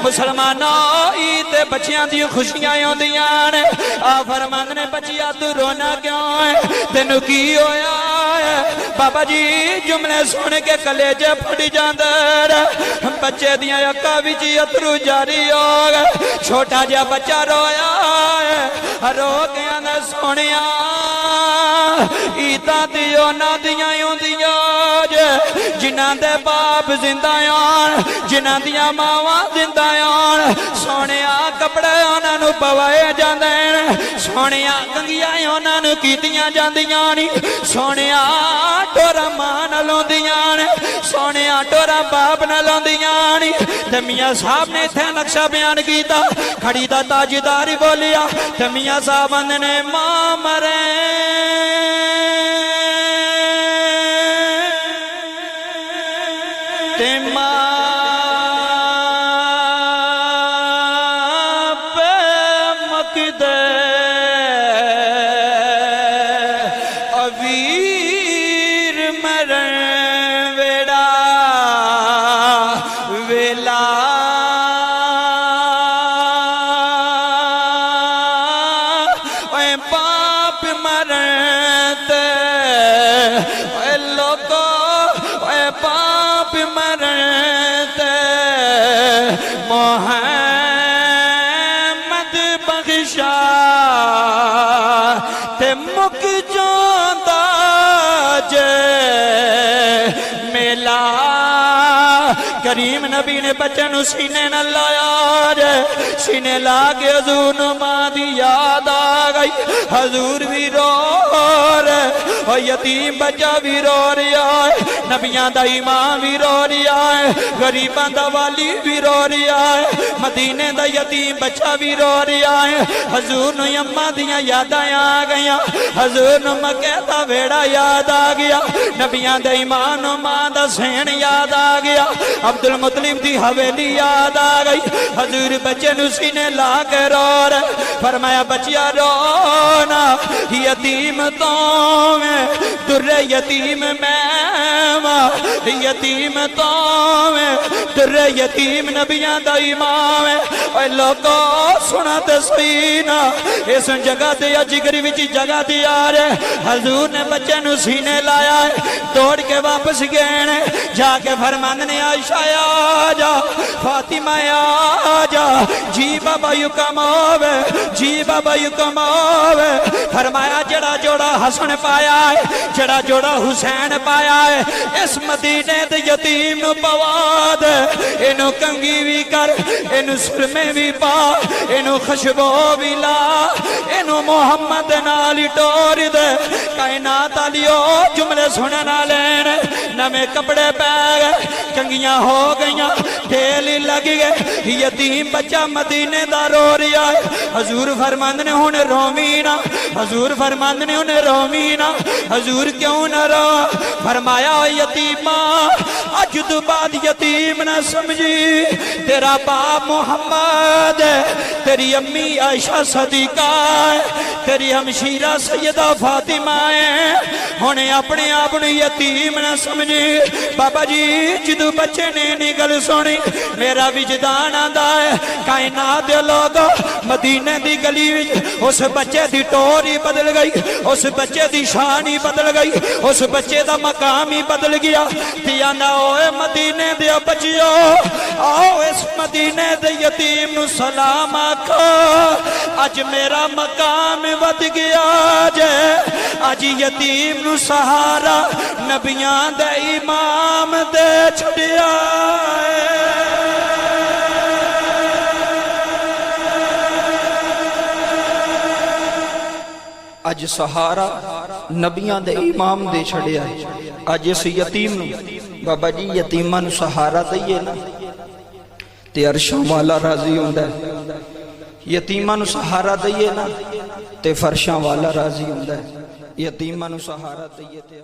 مسلمانوں عید بچیاں دی خوشیاں ہوندیاں نے آ فرمان نے بچیا تو رونا کیوں ہے تینوں کی ہویا ہے بابا جی جملے سن کے کلیجے پھٹ جاندر بچے دیاں اکھاں وچ اترو جاری ہو گئے چھوٹا جا بچہ رویا ہے رو گیا نے سونیا عیداں دیو نہ دیاں ہوندیاں جنہاں دے باپ زندہ آن جنہاں دیاں ماواں زندہ آن سونیا کپڑے انہاں نوں پوائے جاندے سونیا کنگیاں انہاں نوں کیتیاں جاندیاں نی سونیا ٹورا ماں نال ہوندیاں نے سونیا ٹورا باپ نال ہوندیاں نی تے میاں صاحب نے ایتھے نقشہ بیان کیتا کھڑی دا تاجدار بولیا تے میاں صاحب نے ماں مرے تے ماں پہ مقدے اویر مرن ویڑا ویلا اے باپ مرن تے اے لوگو اے باپ مرن تے محمد بخشا تے مک جاندا جے میلا کریم نبی نے بچے نو سینے نہ لایا جے سینے لا کے حضور نو ماں دی یاد آ گئی حضور بھی رو رہے اور یتیم بچہ بھی رو رہا ہے نبیاں دا امام بھی رو رہا ہے غریباں دا والی بھی رو رہا ہے مدینے دا یتیم بچہ بھی رو رہا ہے حضور نو اماں دیاں یاداں آ گئیاں حضور نو مکہ دا ویڑا یاد آ گیا نبیاں دا امام نو ماں دا سین یاد آ گیا عبد المطلب دی حویلی یاد آ گئی حضور بچے نو سینے لا کے رو رہے فرمایا بچیا رونا یتیم تو میں در یتیم میں یتیم تو میں در یتیم نبیاں دا امام ہے اے لوگو سنا تے سینا اس جگہ تے یا جگری وچ جگہ تے آ رہے حضور نے بچے نو سینے لایا ہے دوڑ کے واپس گئے جا کے فرمان نے عائشہ آ جا فاطمہ آ جا جی بابا یو کماوے جی بابا یو کماوے فرمایا جڑا جوڑا حسن پایا ہے جڑا جوڑا حسین پایا ہے اس مدینے دے یتیم نو پوا دے انو کنگی بھی کر انو سرمے بھی پا انو خشبو بھی لا انو محمد نالی ٹور دے کائنات علیو جملے سننا لینے نمے کپڑے پہ گئے کنگیاں ہو گئیاں ڈھیلی لگ گئے یتیم بچہ مدینے دا رو رہا ہے حضور فرماند نے انہیں رومینا حضور فرماند نے انہیں رومینا حضور کیوں نہ رو فرمایا یتیمہ اجد بعد یتیم نہ سمجھی تیرا باپ محمد ہے تیری امی عائشہ صدیقہ ہے تیری ہمشیرہ سیدہ فاطمہ ہے انہیں اپنے اپنے یتیم نہ سمجھی بابا جی جدو بچے نے نگل سونی میرا وجدان آندہ ہے کائنات دے لوگو مدینے دی گلی اس بچے دی ٹوری بدل گئی اس بچے دی شانی بدل گئی اس بچے دا مقامی بدل گیا دیانا اوے مدینے دے بچیو آؤ اس مدینے دے یتیم نو سلام آکھو آج میرا مقام ود گیا جے آج یتیم نو سہارا نبیاں دے امام دے چھڑیا اج سہارا نبیاں دے امام دے چھڑیا اج اس یتیم نو بابا جی یتیمہ نو سہارا دئیے نا تے عرشاں والا راضی ہوندہ ہے یتیمہ نو سہارا دئیے نا تے فرشاں والا راضی ہوندہ ہے یتیمہ نو سہارا دئیے تے